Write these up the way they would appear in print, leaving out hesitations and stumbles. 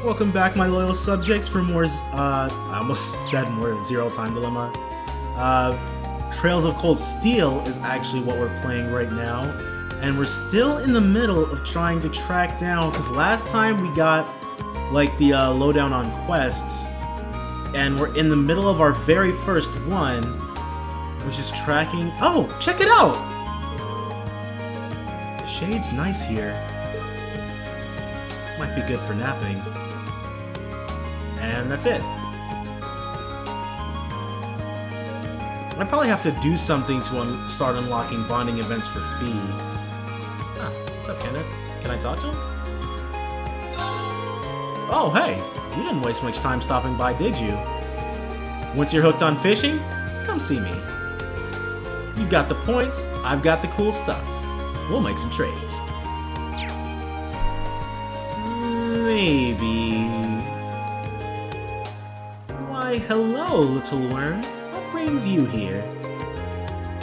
Welcome back, my loyal subjects, for more, I almost said more Zero Time Dilemma. Trails of Cold Steel is actually what we're playing right now, and we're still in the middle of trying to track down, because last time we got, like, the lowdown on quests, and we're in the middle of our very first one, which is tracking... Oh, check it out! The shade's nice here. Might be good for napping. And that's it. I probably have to do something to start unlocking bonding events for Fee. Huh, what's up, Kenneth? Can I talk to him? Oh, hey! You didn't waste much time stopping by, did you? Once you're hooked on fishing, come see me. You've got the points, I've got the cool stuff. We'll make some trades. Maybe... Why, hello, little worm. What brings you here?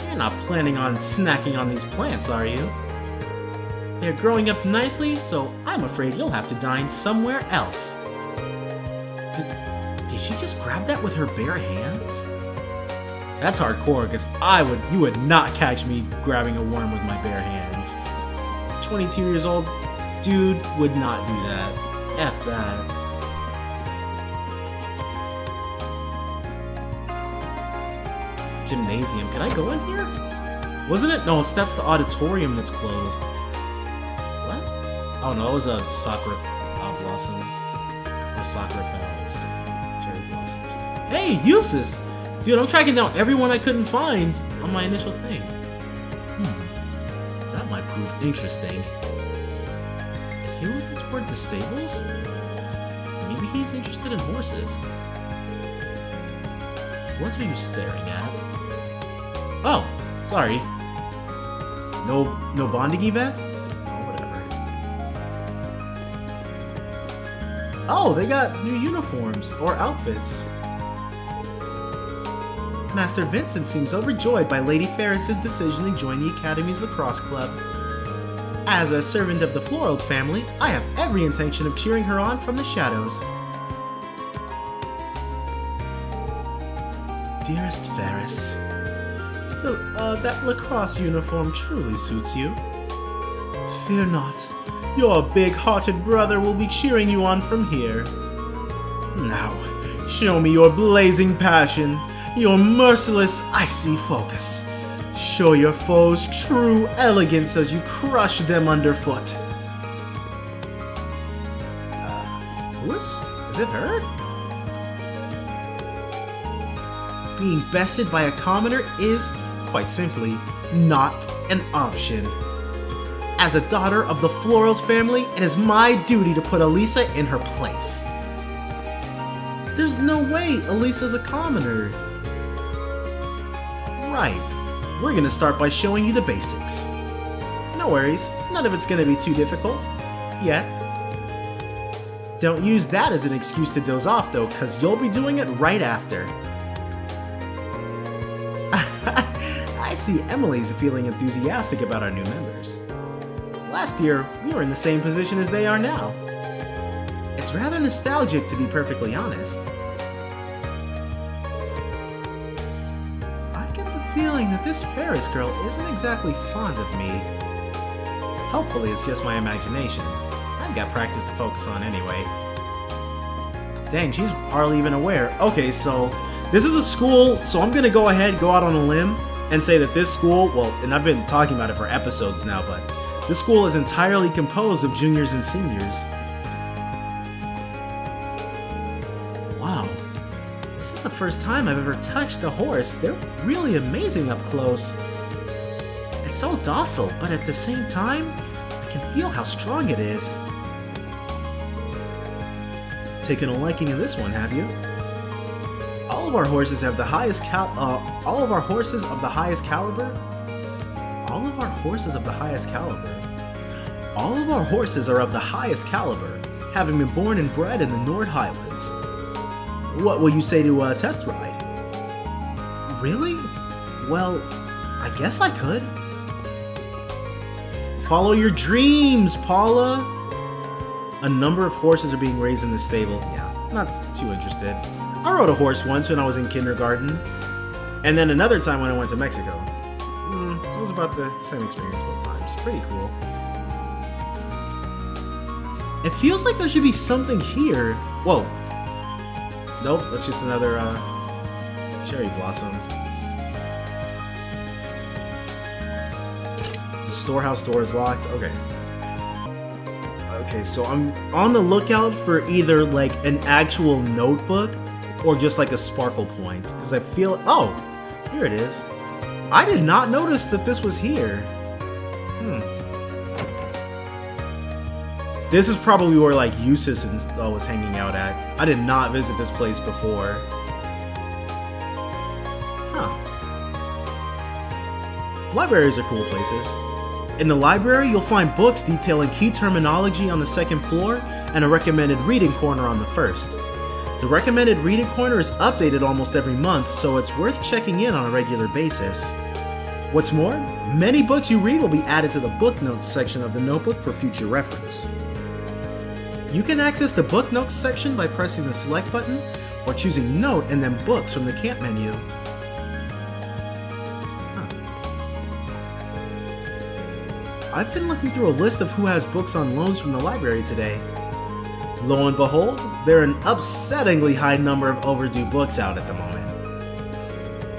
You're not planning on snacking on these plants, are you? They're growing up nicely, so I'm afraid you'll have to dine somewhere else. Did she just grab that with her bare hands? That's hardcore, because you would not catch me grabbing a worm with my bare hands. 22 years old, dude would not do that. F that. Gymnasium. Can I go in here? Wasn't it? No, that's the auditorium that's closed. What? Oh no, it was a sakura blossom. Or sakura petals. Cherry blossoms. Hey, Eustace! Dude, I'm tracking down everyone I couldn't find on my initial thing. That might prove interesting. Is he looking toward the stables? Maybe he's interested in horses. What are you staring at? Oh, sorry. No bonding event? Oh, whatever. Oh, they got new uniforms or outfits. Master Vincent seems overjoyed by Lady Ferris's decision to join the Academy's lacrosse club. As a servant of the Florid family, I have every intention of cheering her on from the shadows. Dearest Ferris, that lacrosse uniform truly suits you. Fear not, your big-hearted brother will be cheering you on from here. Now, show me your blazing passion, your merciless, icy focus. Show your foes true elegance as you crush them underfoot. Is it her? Being bested by a commoner is, quite simply, not an option. As a daughter of the Floral family, it is my duty to put Elisa in her place. There's no way Elisa's a commoner. Right. We're gonna start by showing you the basics. No worries, none of it's gonna be too difficult. Yet. Don't use that as an excuse to doze off though, cause you'll be doing it right after. I see Emily's feeling enthusiastic about our new members. Last year, we were in the same position as they are now. It's rather nostalgic, to be perfectly honest. I get the feeling that this Ferris girl isn't exactly fond of me. Hopefully it's just my imagination. I've got practice to focus on anyway. Dang, she's hardly even aware. Okay, so this is a school, so I'm gonna go out on a limb and say that this school, well, and I've been talking about it for episodes now, but this school is entirely composed of juniors and seniors. Wow. This is the first time I've ever touched a horse. They're really amazing up close. It's so docile, but at the same time, I can feel how strong it is. Taken a liking to this one, have you? All of our horses have the highest all of our horses of the highest caliber? All of our horses of the highest caliber? All of our horses are of the highest caliber, having been born and bred in the Nord Highlands. What will you say to a test ride? Really? Well, I guess I could. Follow your dreams, Paula! A number of horses are being raised in the stable. Yeah, not too interested. I rode a horse once when I was in kindergarten. And then another time when I went to Mexico. It was about the same experience both times. Pretty cool. It feels like there should be something here. Whoa. Nope, that's just another cherry blossom. The storehouse door is locked. Okay. Okay, so I'm on the lookout for either like an actual notebook or just like a sparkle point. Because I feel... Oh! Here it is. I did not notice that this was here. This is probably where like Eustace was hanging out at. I did not visit this place before. Huh. Libraries are cool places. In the library, you'll find books detailing key terminology on the second floor and a recommended reading corner on the first. The recommended reading corner is updated almost every month, so it's worth checking in on a regular basis. What's more, many books you read will be added to the book notes section of the notebook for future reference. You can access the book notes section by pressing the select button or choosing note and then books from the camp menu. I've been looking through a list of who has books on loans from the library today. Lo and behold, there are an upsettingly high number of overdue books out at the moment.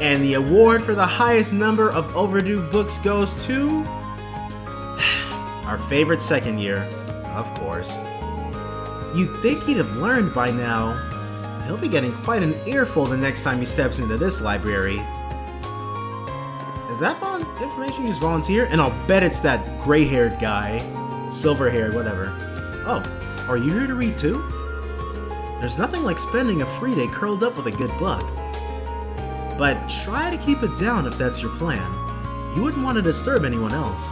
And the award for the highest number of overdue books goes to... our favorite second year, of course. You'd think he'd have learned by now. He'll be getting quite an earful the next time he steps into this library. Is that information you just volunteer? And I'll bet it's that gray-haired guy. Silver-haired, whatever. Oh, are you here to read too? There's nothing like spending a free day curled up with a good book. But try to keep it down if that's your plan. You wouldn't want to disturb anyone else.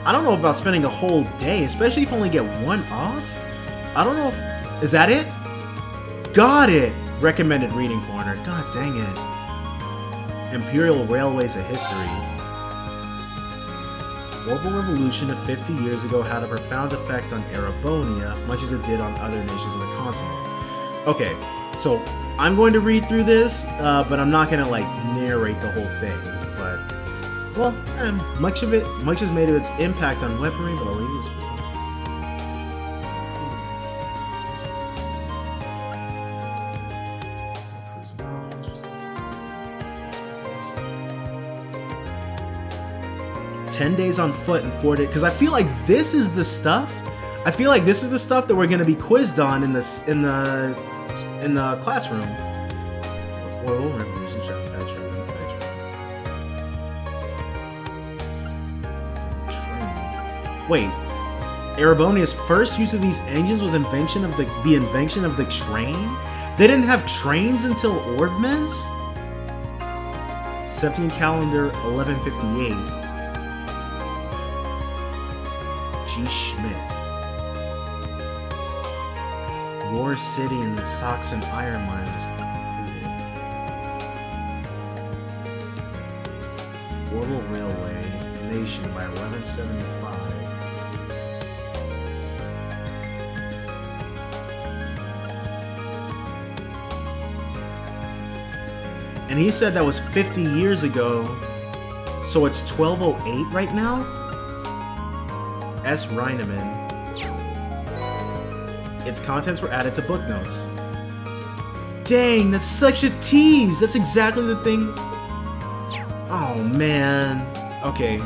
I don't know about spending a whole day, especially if you only get one off. I don't know if... Is that it? Got it! Recommended reading corner. God dang it. Imperial Railways: A History. Global revolution of 50 years ago had a profound effect on Erebonia, much as it did on other nations of the continent. Okay, so I'm going to read through this, but I'm not going to like narrate the whole thing. But, well, much is made of its impact on weaponry, but I'll leave this. 10 days on foot and 4 days, because I feel like this is the stuff. I feel like this is the stuff that we're going to be quizzed on in the classroom. Oil revolution, manufacturing. Wait, Erebonia's first use of these engines was the invention of the train? They didn't have trains until Ordmans? 17 calendar 1158. G. Schmidt. War City and the Saxon iron mine was concluded. Orbital Railway Nation by 1175. And he said that was 50 years ago, so it's 1208 right now? S. Reinemann. Its contents were added to book notes. Dang, that's such a tease! That's exactly the thing... Oh, man. Okay.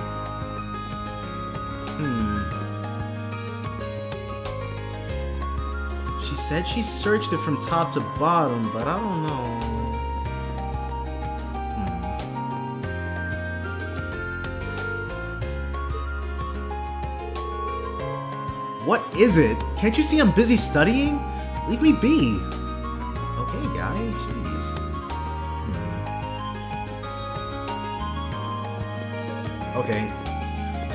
She said she searched it from top to bottom, but I don't know. What is it? Can't you see I'm busy studying? Leave me be. Okay, guy. Jeez. Okay.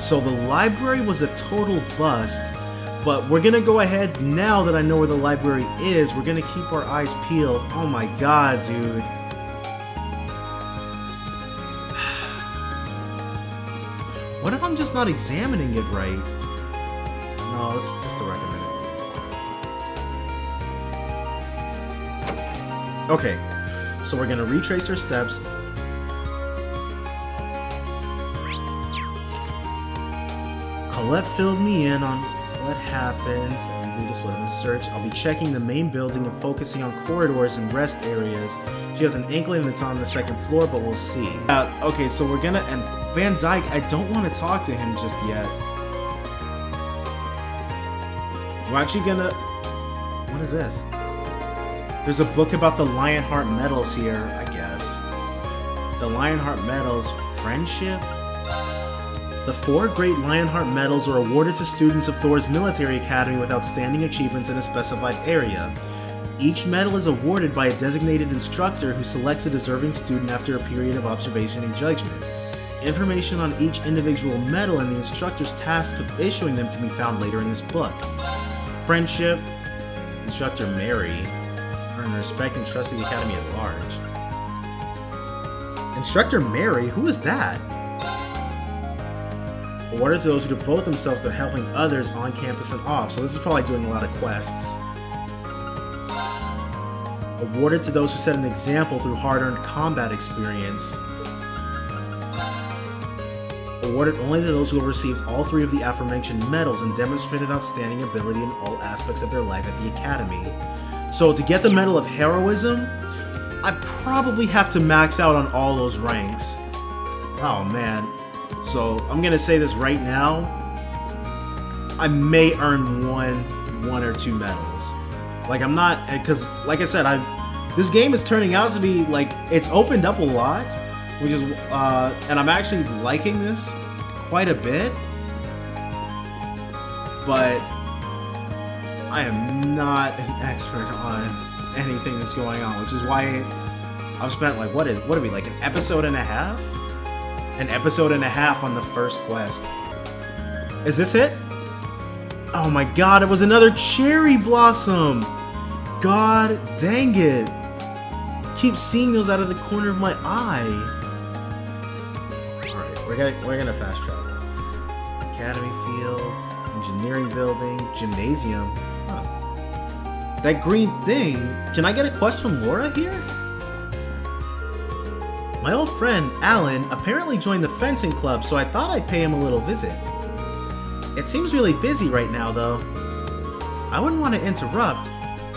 So the library was a total bust, but we're gonna go ahead, now that I know where the library is, we're gonna keep our eyes peeled. Oh my god, dude. What if I'm just not examining it right? No, this is just a recommended. Okay, so we're gonna retrace our steps. Colette filled me in on what happened, and we just let him search. I'll be checking the main building and focusing on corridors and rest areas. She has an inkling that's on the second floor, but we'll see. Okay, so we're gonna, and Van Dyke, I don't want to talk to him just yet. We're actually gonna, what is this? There's a book about the Lionheart medals here, I guess. The Lionheart medals, friendship? The 4 great Lionheart medals are awarded to students of Thor's military academy with outstanding achievements in a specified area. Each medal is awarded by a designated instructor who selects a deserving student after a period of observation and judgment. Information on each individual medal and the instructor's task of issuing them can be found later in this book. Friendship, Instructor Mary, earn respect and trust of the academy at large. Instructor Mary? Who is that? Awarded to those who devote themselves to helping others on campus and off. So this is probably doing a lot of quests. Awarded to those who set an example through hard-earned combat experience. Awarded only to those who have received all 3 of the aforementioned medals and demonstrated outstanding ability in all aspects of their life at the academy. So to get the Medal of Heroism, I probably have to max out on all those ranks. Oh man. So I'm gonna say this right now. I may earn one or 2 medals. Like I'm not, because like I said, this game is turning out to be like, it's opened up a lot, which is, and I'm actually liking this quite a bit. But I am not an expert on anything that's going on, which is why I've spent like, what are we, like an episode and a half? An episode and a half on the first quest. Is this it? Oh my god, it was another cherry blossom! God dang it! Keep seeing those out of the corner of my eye. Alright, we're gonna fast travel. Academy field, engineering building, gymnasium. Huh. That green thing, can I get a quest from Laura here? My old friend, Alan, apparently joined the fencing club, so I thought I'd pay him a little visit. It seems really busy right now, though. I wouldn't want to interrupt.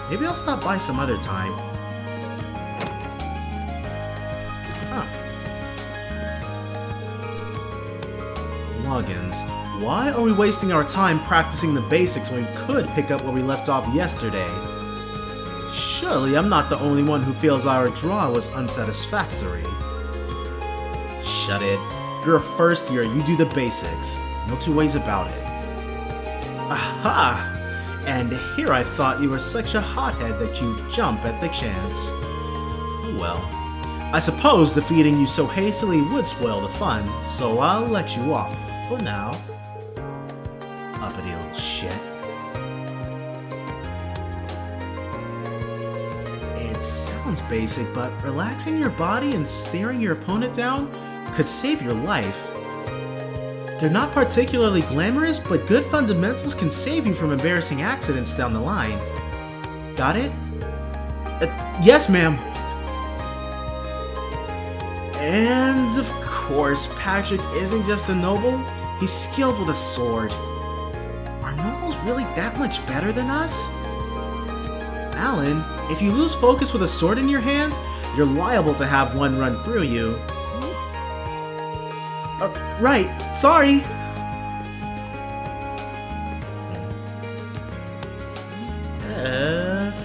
Maybe I'll stop by some other time. Huh. Logins. Why are we wasting our time practicing the basics when we could pick up where we left off yesterday? Surely I'm not the only one who feels our draw was unsatisfactory. Shut it. You're a first year, you do the basics. No 2 ways about it. Aha! And here I thought you were such a hothead that you'd jump at the chance. Well, I suppose defeating you so hastily would spoil the fun, so I'll let you off for now. Uppity little shit. It sounds basic, but relaxing your body and staring your opponent down could save your life. They're not particularly glamorous, but good fundamentals can save you from embarrassing accidents down the line. Got it? Yes, ma'am. And of course, Patrick isn't just a noble, he's skilled with a sword. Are nobles really that much better than us? Alan, if you lose focus with a sword in your hand, you're liable to have one run through you. Right, sorry! F...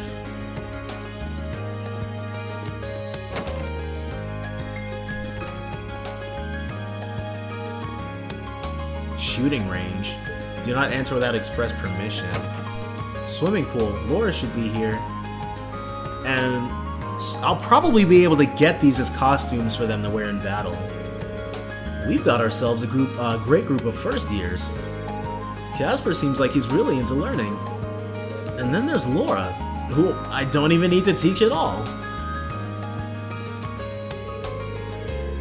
Shooting range. Do not enter without express permission. Swimming pool. Laura should be here. And I'll probably be able to get these as costumes for them to wear in battle. We've got ourselves a great group of first years. Casper seems like he's really into learning. And then there's Laura, who I don't even need to teach at all.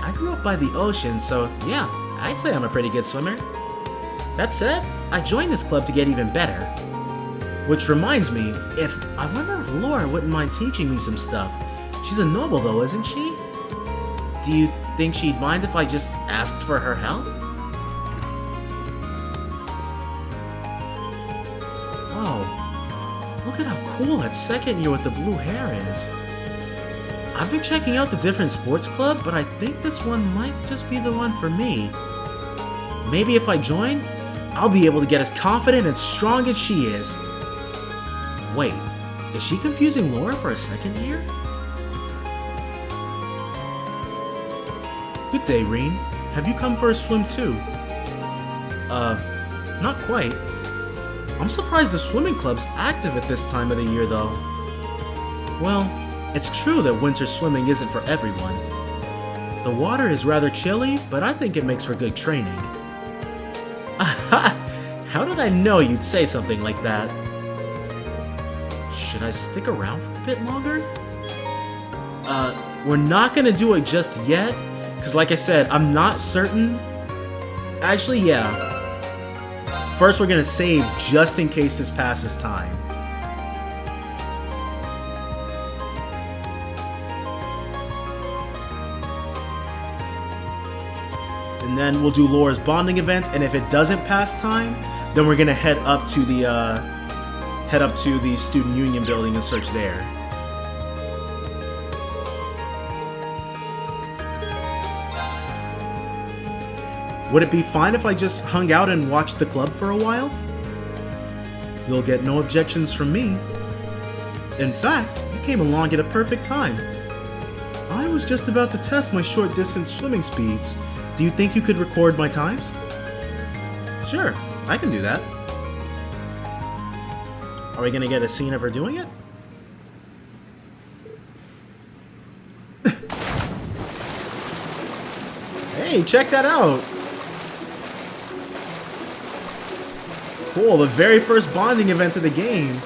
I grew up by the ocean, so yeah, I'd say I'm a pretty good swimmer. That said, I joined this club to get even better. Which reminds me, I wonder if Laura wouldn't mind teaching me some stuff. She's a noble though, isn't she? Do you think she'd mind if I just asked for her help? Oh, look at how cool that second year with the blue hair is. I've been checking out the different sports club, but I think this one might just be the one for me. Maybe if I join, I'll be able to get as confident and strong as she is. Wait, is she confusing Laura for a second year? Good day, Reen. Have you come for a swim too? Not quite. I'm surprised the swimming club's active at this time of the year though. Well, it's true that winter swimming isn't for everyone. The water is rather chilly, but I think it makes for good training. How did I know you'd say something like that? Should I stick around for a bit longer? We're not gonna do it just yet, because like I said, I'm not certain. Actually, yeah. First, we're gonna save just in case this passes time. And then we'll do Laura's bonding event, and if it doesn't pass time, then we're gonna head up to the student union building and search there. Would it be fine if I just hung out and watched the club for a while? You'll get no objections from me. In fact, you came along at a perfect time. I was just about to test my short distance swimming speeds. Do you think you could record my times? Sure, I can do that. Are we gonna get a scene of her doing it? Hey, check that out! Cool, the very first bonding event of the game.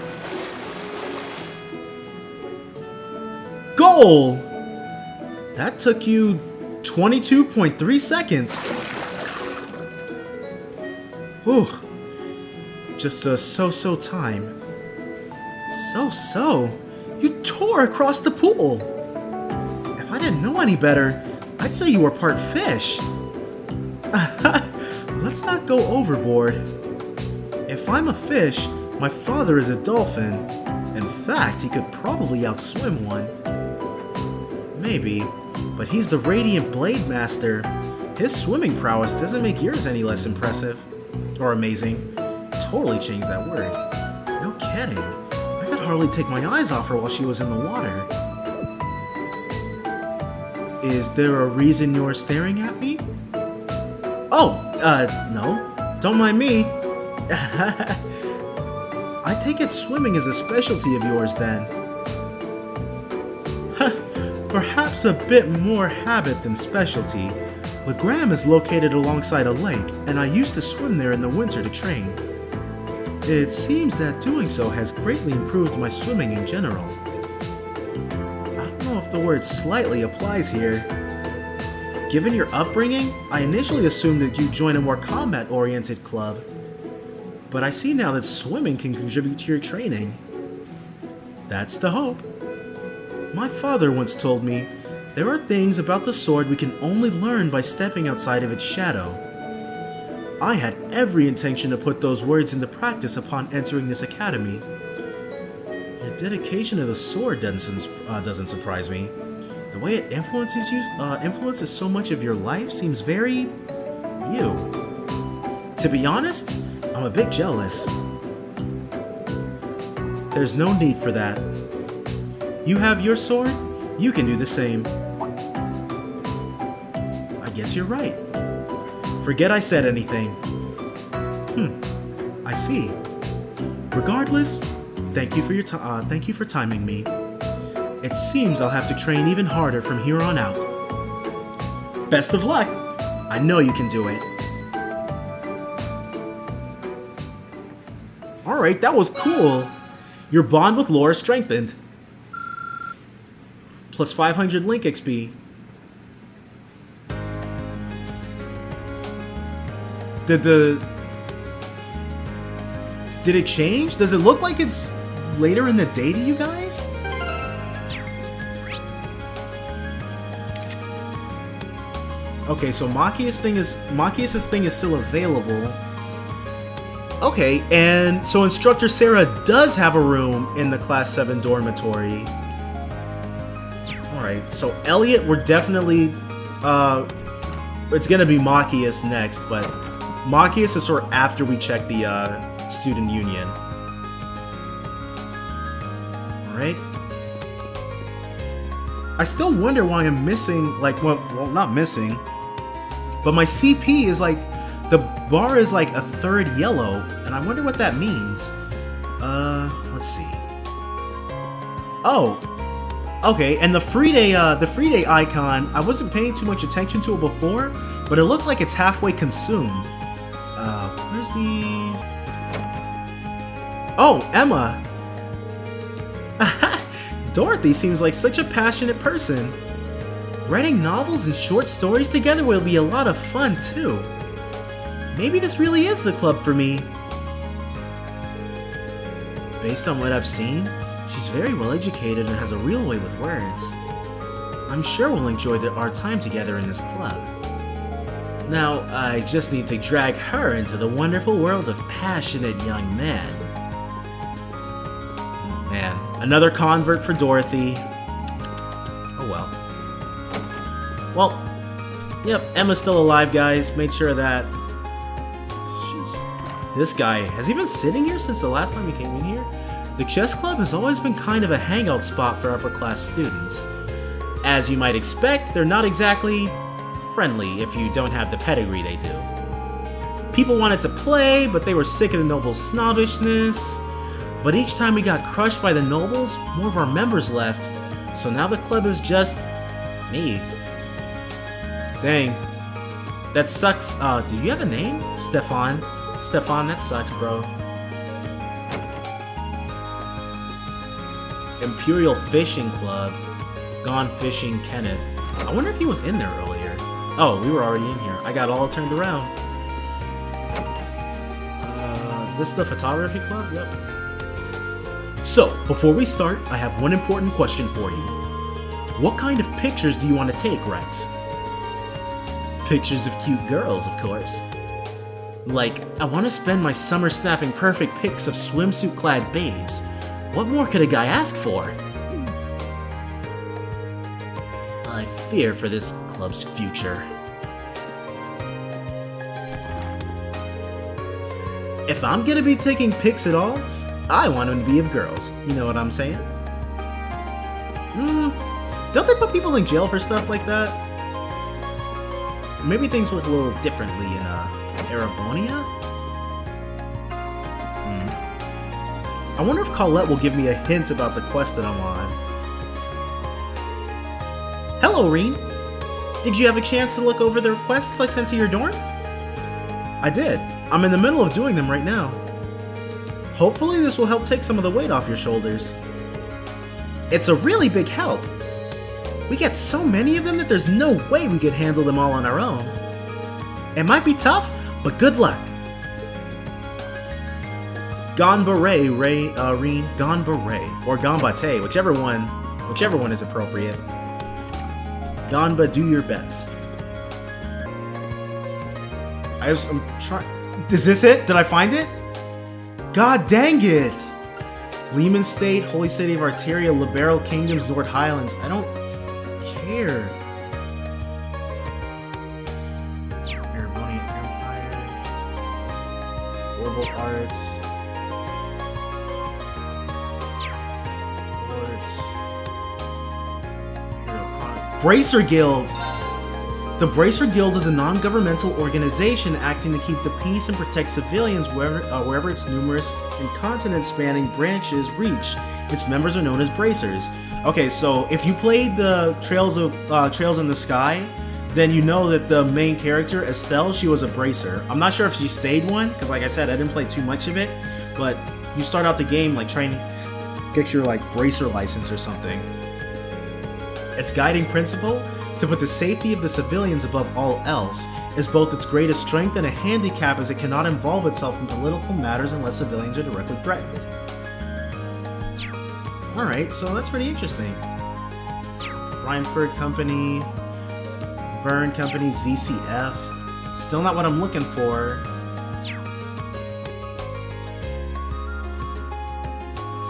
Goal! That took you 22.3 seconds. Whew. Just a so-so time. So-so? You tore across the pool. If I didn't know any better, I'd say you were part fish. Let's not go overboard. If I'm a fish, my father is a dolphin. In fact, he could probably outswim one. Maybe, but he's the Radiant Blade Master. His swimming prowess doesn't make yours any less impressive. Or amazing. Totally changed that word. No kidding. I could hardly take my eyes off her while she was in the water. Is there a reason you're staring at me? Oh, no. Don't mind me. I take it swimming is a specialty of yours then. Perhaps a bit more habit than specialty. Legram is located alongside a lake, and I used to swim there in the winter to train. It seems that doing so has greatly improved my swimming in general. I don't know if the word slightly applies here. Given your upbringing, I initially assumed that you'd join a more combat-oriented club. But I see now that swimming can contribute to your training. That's the hope. My father once told me, there are things about the sword we can only learn by stepping outside of its shadow. I had every intention to put those words into practice upon entering this academy. Your dedication to the sword doesn't surprise me. The way it influences so much of your life seems very... you. To be honest, I'm a bit jealous. There's no need for that. You have your sword, you can do the same. I guess you're right. Forget I said anything. I see. Regardless, thank you for timing me. It seems I'll have to train even harder from here on out. Best of luck! I know you can do it. Alright, that was cool. Your bond with Laura strengthened. Plus 500 Link XP. Did Did it change? Does it look like it's later in the day to you guys? Okay, so Machias' thing is still available. Okay, and so Instructor Sarah does have a room in the Class 7 dormitory. Alright, so Elliot, we're definitely... it's gonna be Machias next, but Machias is sort of after we check the student union. Alright. I still wonder why I'm missing, like, well, not missing, but my CP is like, the bar is like a third yellow, and I wonder what that means. Let's see. Oh, okay, and the free day icon, I wasn't paying too much attention to it before, but it looks like it's halfway consumed. Where's the... Oh, Emma! Dorothy seems like such a passionate person. Writing novels and short stories together will be a lot of fun, too. Maybe this really is the club for me. Based on what I've seen, she's very well educated and has a real way with words. I'm sure we'll enjoy our time together in this club. Now, I just need to drag her into the wonderful world of passionate young men. Man, another convert for Dorothy. Oh well. Well, yep, Emma's still alive, guys. Made sure of that. Jeez. This guy, has he been sitting here since the last time he came in here? The chess club has always been kind of a hangout spot for upper-class students. As you might expect, they're not exactly friendly if you don't have the pedigree they do. People wanted to play, but they were sick of the nobles' snobbishness. But each time we got crushed by the nobles, more of our members left. So now the club is just... me. Dang. That sucks. Do you have a name? Stefan. Stefan, that sucks, bro. Imperial Fishing Club. Gone Fishing Kenneth. I wonder if he was in there earlier. Oh, we were already in here. I got all turned around. Is this the photography club? Yep. So, before we start, I have one important question for you. What kind of pictures do you want to take, Rex? Pictures of cute girls, of course. Like, I want to spend my summer snapping perfect pics of swimsuit-clad babes. What more could a guy ask for? I fear for this club's future. If I'm gonna be taking pics at all, I want them to be of girls. You know what I'm saying? Don't they put people in jail for stuff like that? Maybe things work a little differently in Erebonia? I wonder if Colette will give me a hint about the quest that I'm on. Hello, Reen. Did you have a chance to look over the requests I sent to your dorm? I did. I'm in the middle of doing them right now. Hopefully this will help take some of the weight off your shoulders. It's a really big help. We get so many of them that there's no way we could handle them all on our own. It might be tough, but good luck. Gonbare, Reen, Gonbare, or Gonbate, whichever one is appropriate. Gonba, do your best. I'm trying. Is this it? Did I find it? God dang it! Lehman State, Holy City of Arteria, Liberal Kingdoms, North Highlands. I don't care. Erebonian Empire. Orbital Arts. Bracer Guild! The Bracer Guild is a non-governmental organization acting to keep the peace and protect civilians wherever its numerous and continent-spanning branches reach. Its members are known as Bracers. Okay, so if you played the Trails in the Sky, then you know that the main character, Estelle, she was a Bracer. I'm not sure if she stayed one, because like I said, I didn't play too much of it, but you start out the game like trying to get your like Bracer license or something. Its guiding principle? To put the safety of the civilians above all else is both its greatest strength and a handicap, as it cannot involve itself in political matters unless civilians are directly threatened. Alright, so that's pretty interesting. Rhineford Company, Vern Company, ZCF. Still not what I'm looking for.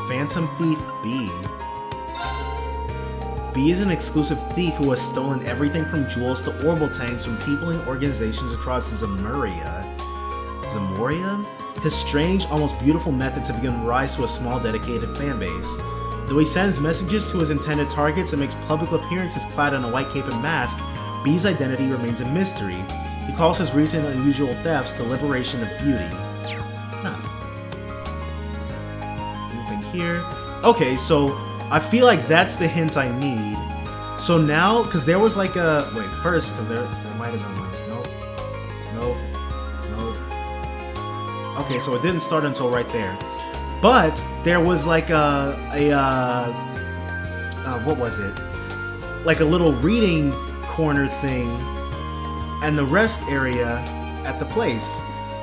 Phantom Thief B. B is an exclusive thief who has stolen everything from jewels to orbital tanks from people and organizations across Zamoria. His strange, almost beautiful methods have given rise to a small, dedicated fanbase. Though he sends messages to his intended targets and makes public appearances clad in a white cape and mask, B's identity remains a mystery. He calls his recent unusual thefts the liberation of beauty. Huh. Moving here. Okay, so I feel like that's the hint I need. So now, because there was like a... Wait, first, because there might have been ones. Nope. Nope. Okay, so it didn't start until right there. But there was like what was it? Like a little reading corner thing and the rest area at the place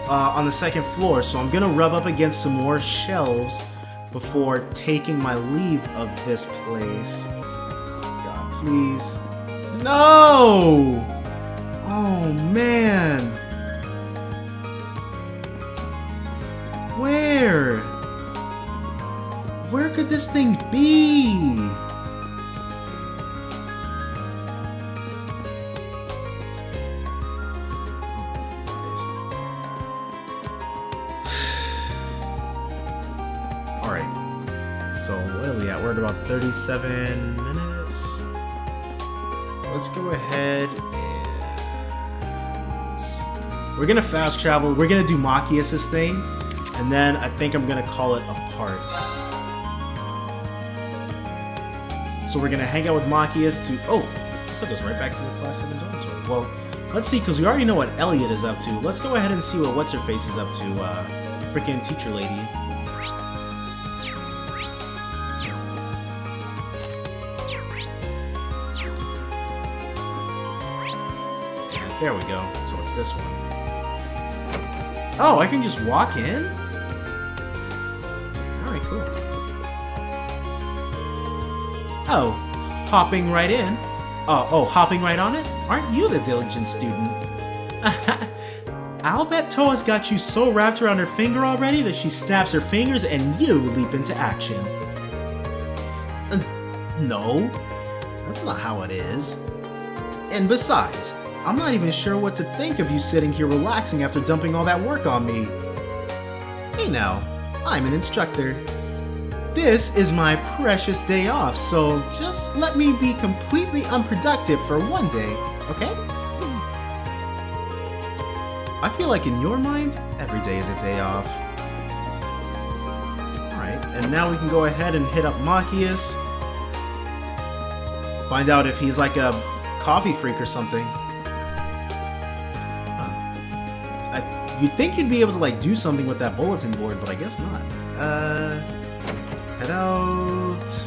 on the second floor. So I'm gonna rub up against some more shelves before taking my leave of this place. God, please. No! Oh, man. Where? Where could this thing be? We're at about 37 minutes. Let's go ahead and... We're gonna fast travel. We're gonna do Machias's thing, and then I think I'm gonna call it a part. So we're gonna hang out with Machias to... Oh! This took us right back to the Class 7 dormitory. Well, let's see, because we already know what Elliot is up to. Let's go ahead and see what What's-Her-Face is up to. Freaking teacher lady. There we go. So it's this one. Oh, I can just walk in? Alright, cool. Oh, hopping right in? Oh, hopping right on it? Aren't you the diligent student? I'll bet Toa's got you so wrapped around her finger already that she snaps her fingers and you leap into action. No, that's not how it is. And besides, I'm not even sure what to think of you sitting here relaxing after dumping all that work on me. Hey now, I'm an instructor. This is my precious day off, so just let me be completely unproductive for one day, okay? I feel like in your mind, every day is a day off. Alright, and now we can go ahead and hit up Machias. Find out if he's like a coffee freak or something. You'd think you'd be able to like do something with that bulletin board, but I guess not. Head out.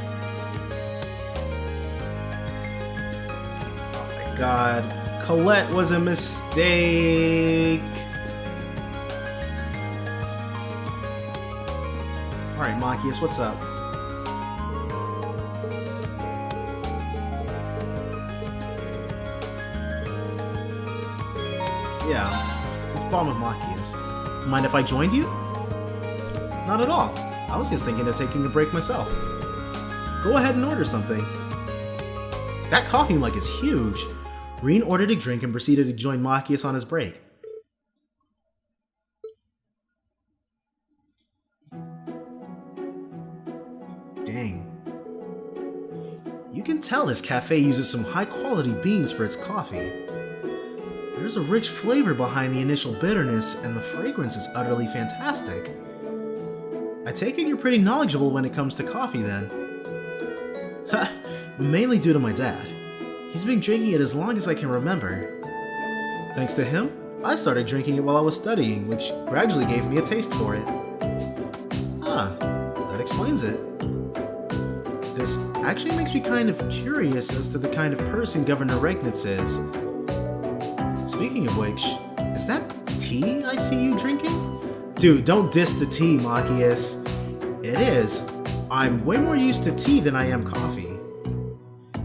Oh my god. Colette was a mistake. Alright, Machias, what's up? Yeah. Bomb with Machias. Mind if I joined you? Not at all. I was just thinking of taking a break myself. Go ahead and order something. That coffee mug is huge. Reen ordered a drink and proceeded to join Machias on his break. Dang. You can tell this cafe uses some high-quality beans for its coffee. There's a rich flavor behind the initial bitterness, and the fragrance is utterly fantastic. I take it you're pretty knowledgeable when it comes to coffee, then. Ha! Mainly due to my dad. He's been drinking it as long as I can remember. Thanks to him, I started drinking it while I was studying, which gradually gave me a taste for it. Ah, that explains it. This actually makes me kind of curious as to the kind of person Governor Regnitz is. Speaking of which, is that tea I see you drinking? Dude, don't diss the tea, Machias. It is. I'm way more used to tea than I am coffee.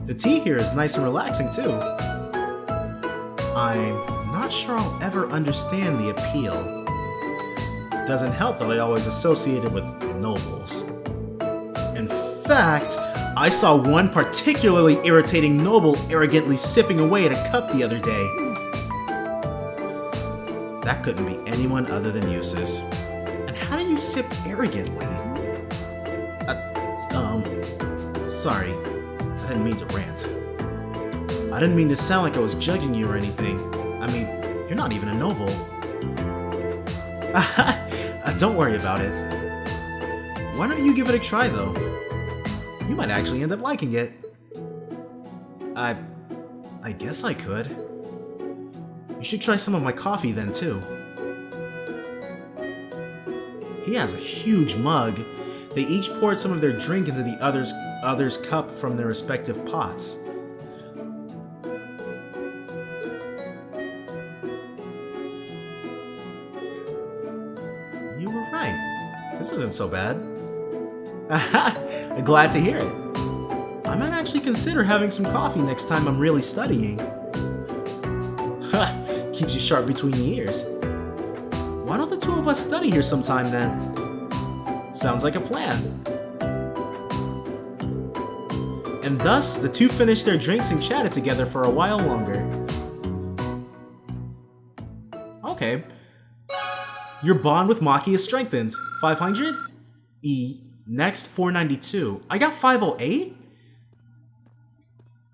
The tea here is nice and relaxing, too. I'm not sure I'll ever understand the appeal. Doesn't help that I always associate it with nobles. In fact, I saw one particularly irritating noble arrogantly sipping away at a cup the other day. That couldn't be anyone other than Eustace. And how do you sip arrogantly? Sorry. I didn't mean to rant. I didn't mean to sound like I was judging you or anything. I mean, you're not even a noble. Don't worry about it. Why don't you give it a try, though? You might actually end up liking it. I guess I could. You should try some of my coffee then, too. He has a huge mug. They each poured some of their drink into the other's cup from their respective pots. You were right. This isn't so bad. Glad to hear it. I might actually consider having some coffee next time I'm really studying. Keeps you sharp between the ears. Why don't the two of us study here sometime then? Sounds like a plan. And thus, the two finished their drinks and chatted together for a while longer. Okay. Your bond with Maki is strengthened. 500? Next, 492. I got 508?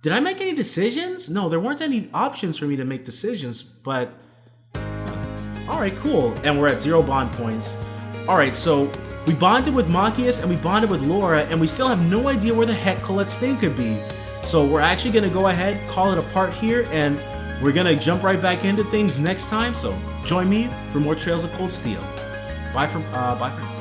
Did I make any decisions? No, there weren't any options for me to make decisions, but... Alright, cool. And we're at 0 bond points. Alright, so we bonded with Machias and we bonded with Laura, and we still have no idea where the heck Colette's thing could be. So we're actually going to go ahead, call it a part here, and we're going to jump right back into things next time. So join me for more Trails of Cold Steel. Bye for now.